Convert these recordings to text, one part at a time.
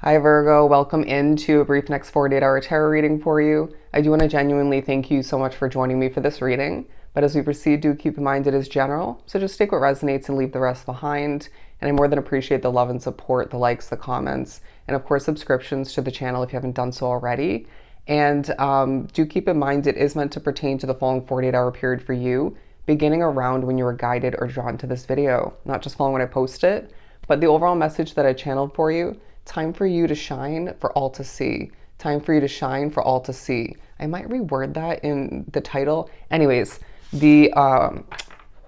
Hi Virgo, welcome into a brief next 48-hour tarot reading for you. I do want to genuinely thank you so much for joining me for this reading, but as we proceed, do keep in mind it is general, so just take what resonates and leave the rest behind. And I more than appreciate the love and support, the likes, the comments, and of course subscriptions to the channel if you haven't done so already. And do keep in mind it is meant to pertain to the following 48-hour period for you, beginning around when you were guided or drawn to this video, not just following when I post it, but the overall message that I channeled for you. Time for you to shine for all to see. Time for you to shine for all to see. I might reword that in the title. Anyways, the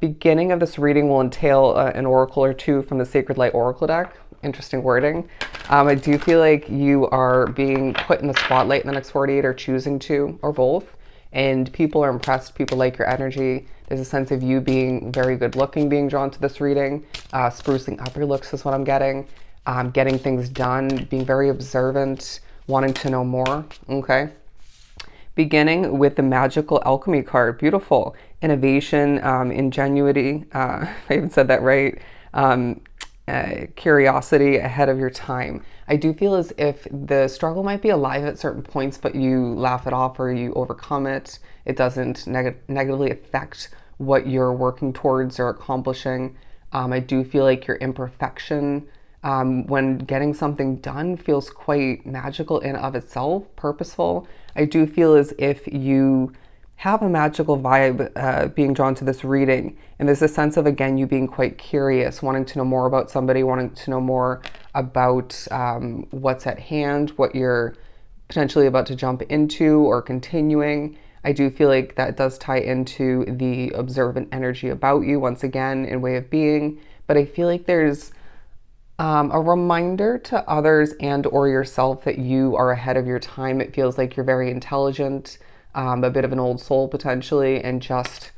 beginning of this reading will entail an oracle or two from the Sacred Light Oracle deck. Interesting wording. I do feel like you are being put in the spotlight in the next 48 or choosing to, or both. And people are impressed. People like your energy. There's a sense of you being very good looking, being drawn to this reading. Sprucing up your looks is what I'm getting. Getting things done, being very observant, wanting to know more, okay? Beginning with the magical alchemy card, beautiful. Innovation, ingenuity, I even said that right, curiosity ahead of your time. I do feel as if the struggle might be alive at certain points, but you laugh it off or you overcome it. It doesn't negatively affect what you're working towards or accomplishing. I do feel like your imperfection when getting something done feels quite magical in of itself, purposeful. I do feel as if you have a magical vibe being drawn to this reading. And there's a sense of, again, you being quite curious, wanting to know more about somebody, wanting to know more about what's at hand, what you're potentially about to jump into or continuing. I do feel like that does tie into the observant energy about you, once again, in way of being. But I feel like there's a reminder to others and or yourself that you are ahead of your time. It feels like you're very intelligent, a bit of an old soul potentially, and just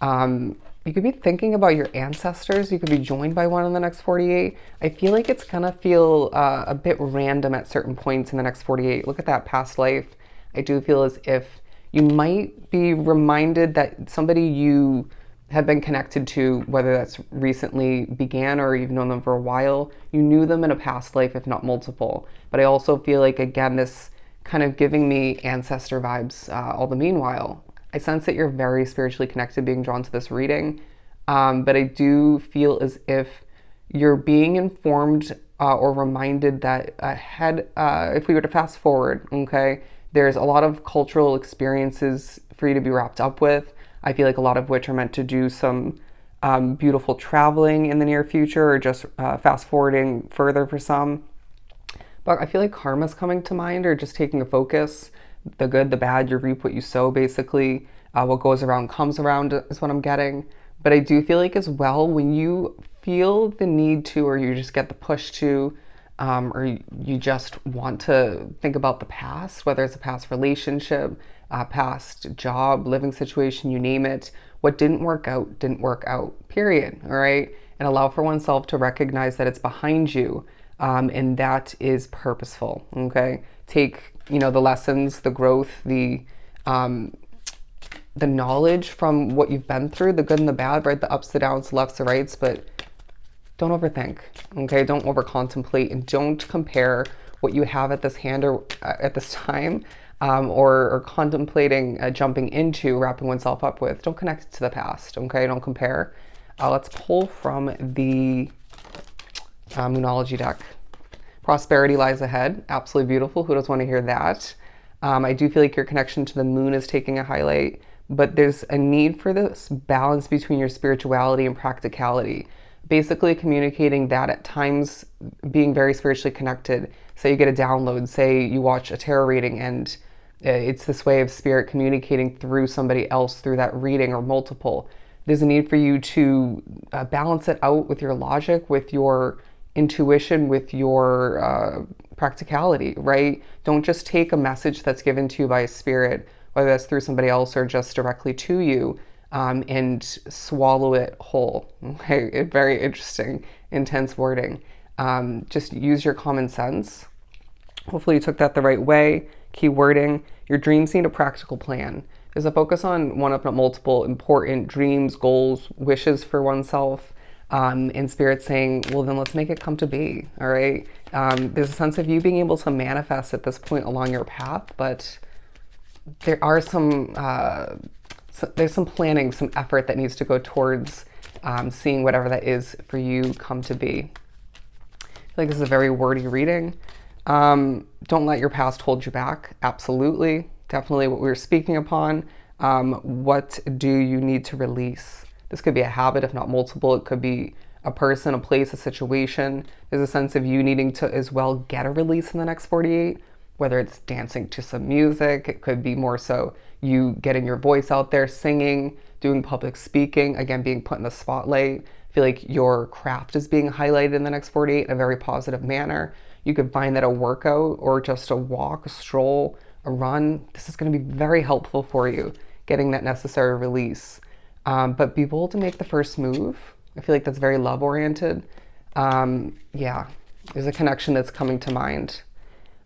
you could be thinking about your ancestors. You could be joined by one in the next 48. I feel like it's gonna feel a bit random at certain points in the next 48. Look at that past life. I do feel as if you might be reminded that somebody you have been connected to, whether that's recently began or you've known them for a while, you knew them in a past life, if not multiple. But I also feel like, again, this kind of giving me ancestor vibes all the meanwhile. I sense that you're very spiritually connected being drawn to this reading, but I do feel as if you're being informed or reminded that ahead, if we were to fast forward, okay, there's a lot of cultural experiences for you to be wrapped up with. I feel like a lot of which are meant to do some beautiful traveling in the near future, or just fast forwarding further for some. But I feel like karma's coming to mind, or just taking a focus. The good, the bad, you reap what you sow, basically. What goes around comes around is what I'm getting. But I do feel like as well, when you feel the need to, or you just get the push to, or you just want to think about the past, whether it's a past relationship, past job, living situation, you name it. What didn't work out, period. All right. And allow for oneself to recognize that it's behind you, and that is purposeful. Okay. Take, the lessons, the growth, the knowledge from what you've been through, the good and the bad, right? The ups, the downs, the lefts, the rights, but don't overthink, okay? Don't over contemplate, and don't compare what you have at this hand or at this time, or contemplating jumping into, wrapping oneself up with. Don't connect it to the past, okay? Don't compare. Let's pull from the Moonology deck. Prosperity lies ahead. Absolutely beautiful. Who doesn't want to hear that? I do feel like your connection to the moon is taking a highlight, but there's a need for this balance between your spirituality and practicality. Basically communicating that at times being very spiritually connected. Say you get a download, say you watch a tarot reading, and it's this way of spirit communicating through somebody else through that reading, or multiple. There's a need for you to balance it out with your logic, with your intuition, with your practicality, right? Don't just take a message that's given to you by a spirit, whether that's through somebody else or just directly to you, and swallow it whole. Okay, very interesting, intense wording. Just use your common sense. Hopefully you took that the right way. Key wording, your dreams need a practical plan. There's a focus on one of multiple important dreams, goals, wishes for oneself. And Spirit saying, well, then let's make it come to be, all right? There's a sense of you being able to manifest at this point along your path, but there are there's some planning, some effort that needs to go towards seeing whatever that is for you come to be. I feel like this is a very wordy reading. Don't let your past hold you back. Absolutely. Definitely what we were speaking upon. What do you need to release? This could be a habit, if not multiple. It could be a person, a place, a situation. There's a sense of you needing to as well get a release in the next 48, whether it's dancing to some music. It could be more so you getting your voice out there, singing, doing public speaking, again, being put in the spotlight. I feel like your craft is being highlighted in the next 48 in a very positive manner. You could find that a workout or just a walk, a stroll, a run, this is going to be very helpful for you, getting that necessary release. But be bold to make the first move. I feel like that's very love oriented. Yeah, there's a connection that's coming to mind.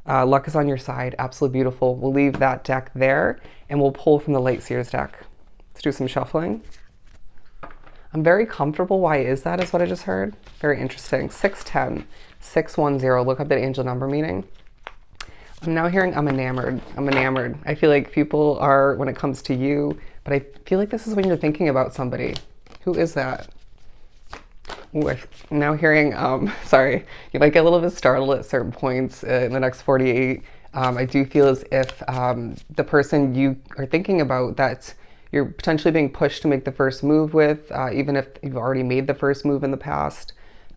Luck is on your side. Absolutely beautiful. We'll leave that deck there and we'll pull from the Light Seers deck. Let's do some shuffling. I'm very comfortable. Why is that? Is what I just heard. Very interesting. 610, 610. Look up that angel number meaning. I'm now hearing I'm enamored. I'm enamored. I feel like people are when it comes to you, but I feel like this is when you're thinking about somebody. Who is that? Ooh, I'm now hearing, sorry, you might get a little bit startled at certain points in the next 48. I do feel as if the person you are thinking about that you're potentially being pushed to make the first move with, even if you've already made the first move in the past,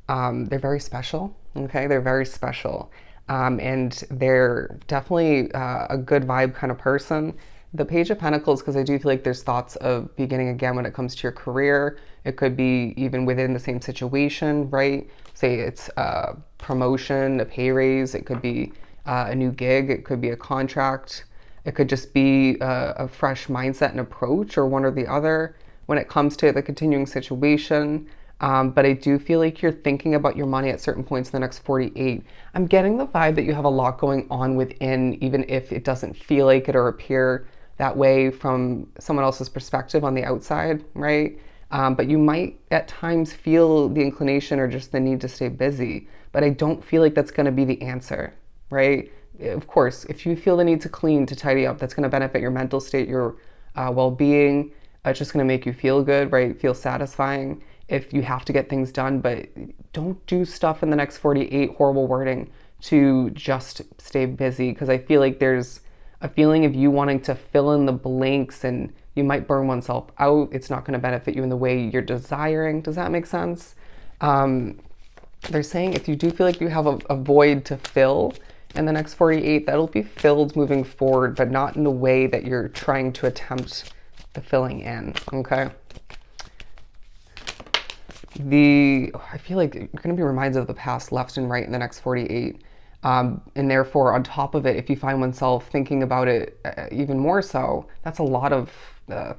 they're very special, okay? They're very special. And they're definitely a good vibe kind of person. The Page of Pentacles, because I do feel like there's thoughts of beginning again when it comes to your career. It could be even within the same situation, right? Say it's a promotion, a pay raise. It could be a new gig. It could be a contract. It could just be a fresh mindset and approach, or one or the other when it comes to the continuing situation. But I do feel like you're thinking about your money at certain points in the next 48. I'm getting the vibe that you have a lot going on within, even if it doesn't feel like it or appear that way from someone else's perspective on the outside, right? But you might at times feel the inclination or just the need to stay busy. But I don't feel like that's going to be the answer, right? Of course, if you feel the need to clean, to tidy up, that's going to benefit your mental state, your well-being. It's just going to make you feel good, right? Feel satisfying if you have to get things done, but don't do stuff in the next 48, horrible wording, to just stay busy, because I feel like there's a feeling of you wanting to fill in the blanks and you might burn oneself out. It's not going to benefit you in the way you're desiring. Does that make sense? They're saying if you do feel like you have a void to fill in the next 48, that'll be filled moving forward, but not in the way that you're trying to attempt the filling in, okay? I feel like you're going to be reminded of the past left and right in the next 48. And therefore, on top of it, if you find oneself thinking about it even more so, that's a lot of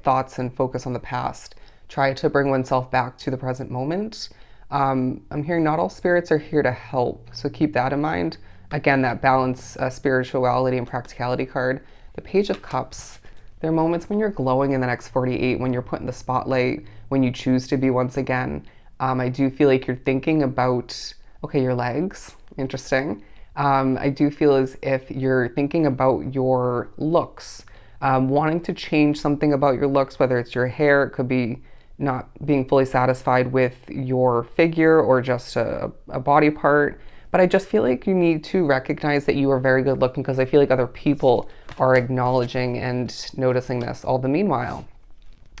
thoughts and focus on the past. Try to bring oneself back to the present moment. I'm hearing not all spirits are here to help, so keep that in mind. Again, that balance, spirituality and practicality card. The Page of Cups. There are moments when you're glowing in the next 48, when you're put in the spotlight, when you choose to be once again. I do feel like you're thinking about, okay, your legs. Interesting. I do feel as if you're thinking about your looks, wanting to change something about your looks, whether it's your hair, it could be not being fully satisfied with your figure or just a body part. But I just feel like you need to recognize that you are very good looking, because I feel like other people are acknowledging and noticing this all the meanwhile.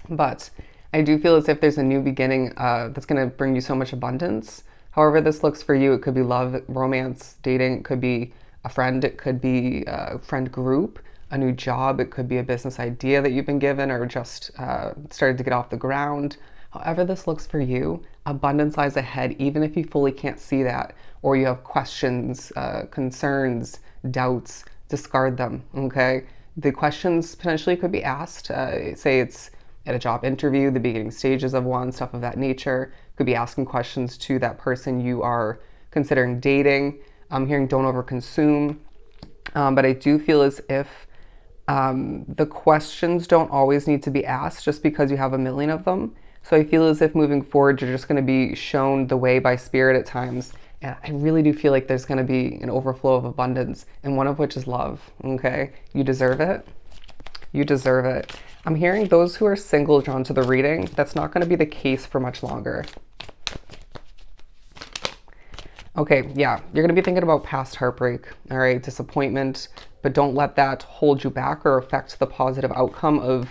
But I do feel as if there's a new beginning that's going to bring you so much abundance. However this looks for you, it could be love, romance, dating, it could be a friend, it could be a friend group, a new job, it could be a business idea that you've been given or just started to get off the ground. However this looks for you, abundance lies ahead, even if you fully can't see that, or you have questions, concerns, doubts, discard them, okay? The questions potentially could be asked, say it's at a job interview, the beginning stages of one, stuff of that nature. Could be asking questions to that person you are considering dating. I'm hearing don't overconsume, but I do feel as if the questions don't always need to be asked just because you have a million of them. So I feel as if moving forward, you're just going to be shown the way by spirit at times. And I really do feel like there's going to be an overflow of abundance, and one of which is love. Okay? You deserve it. You deserve it. I'm hearing those who are single drawn to the reading. That's not going to be the case for much longer. Okay, yeah, you're going to be thinking about past heartbreak, all right, disappointment, but don't let that hold you back or affect the positive outcome of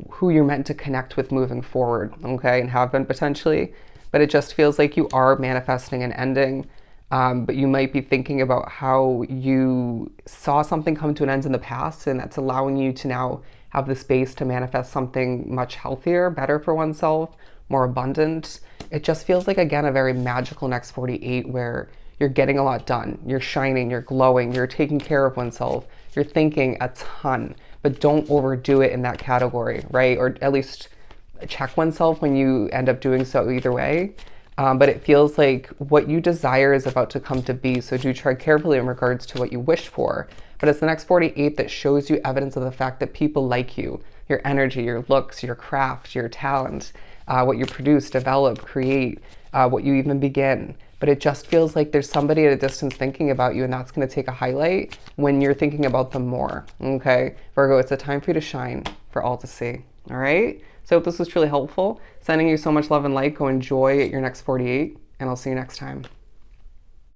who you're meant to connect with moving forward, okay, and have been potentially. But it just feels like you are manifesting an ending, but you might be thinking about how you saw something come to an end in the past, and that's allowing you to now have the space to manifest something much healthier, better for oneself, more abundant. It just feels like, again, a very magical next 48 where you're getting a lot done. You're shining, you're glowing, you're taking care of oneself, you're thinking a ton, but don't overdo it in that category, right? Or at least check oneself when you end up doing so either way. But it feels like what you desire is about to come to be. So do tread carefully in regards to what you wish for. But it's the next 48 that shows you evidence of the fact that people like you, your energy, your looks, your craft, your talent, what you produce, develop, create, what you even begin. But it just feels like there's somebody at a distance thinking about you, and that's going to take a highlight when you're thinking about them more. Okay, Virgo, it's a time for you to shine, for all to see. All right? So I hope this was truly helpful. Sending you so much love and light. Go enjoy your next 48, and I'll see you next time.